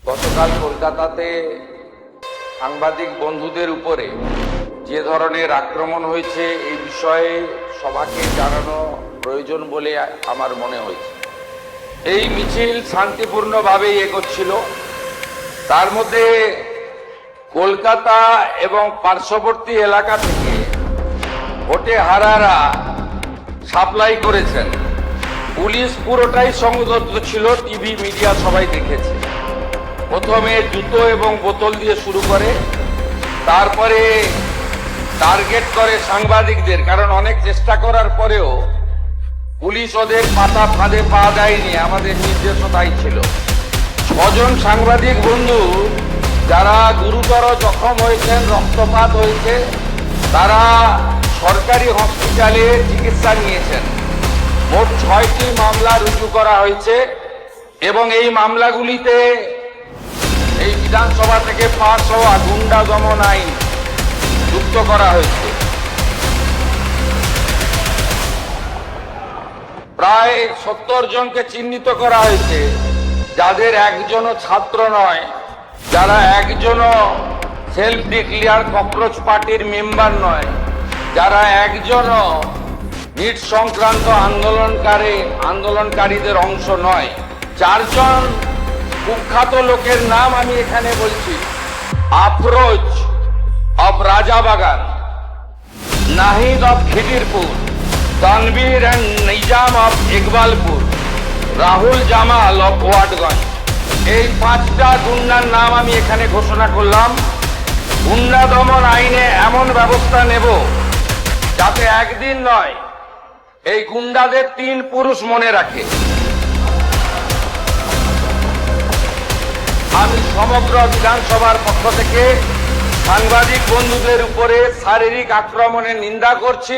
গতকাল কলকাতাতে সাংবাদিক বন্ধুদের উপরে যে ধরনের আক্রমণ হয়েছে এই বিষয়ে সবাইকে জানানো প্রয়োজন বলে আমার মনে হয়েছে। এই মিছিল শান্তিপূর্ণভাবেই এগোচ্ছিল। তার মধ্যে কলকাতা এবং পার্শ্ববর্তী এলাকা থেকে ভোটে হারারা সাপ্লাই করেছেন। পুলিশ পুরোটাই সংযত ছিল, টিভি মিডিয়া সবাই দেখেছে। প্রথমে জুতো এবং বোতল দিয়ে শুরু করে, তারপরে টার্গেট করে সাংবাদিকদের, কারণ অনেক চেষ্টা করার পরেও পুলিশ ওদের পাতা ফাঁদে পা দেয়নি, আমাদের নির্দেশও তাই ছিল। 6 জন সাংবাদিক বন্ধু যারা গুরুতর জখম হয়েছেন, রক্তপাত হয়েছে, তারা সরকারি হসপিটালে চিকিৎসা নিয়েছেন। মোট 6টি মামলা রুজু করা হয়েছে এবং এই মামলাগুলিতে এই বিধানসভা থেকে পাস হওয়া গুন্ডা দমন আইন যুক্ত করা হয়েছে। প্রায় 70 জনকে চিহ্নিত করা হয়েছে, যাদের একজনও ছাত্র নয়, যারা একজনও সেলফ ডিক্লেয়ার ককরোচ পার্টির মেম্বার নয়, যারা একজনও নিট সংক্রান্ত আন্দোলনকারীদের অংশ নয়। 4 জন কুখ্যাত লোকের নাম আমি এখানে বলছি: Afroz of Rajabagan, Nahid of Khidirpur, Tanvir and Nizam of Ekbalpur, Rahul Jamal of Watgunge. এই 5টা গুন্ডার নাম আমি এখানে ঘোষণা করলাম। গুন্ডা দমন আইনে এমন ব্যবস্থা নেব যাতে একদিন নয়, এই গুন্ডাদের 3 পুরুষ মনে রাখে। আমি সমগ্র বিধানসভার পক্ষ থেকে সাংবাদিক বন্ধুদের উপরে শারীরিক আক্রমণের নিন্দা করছি।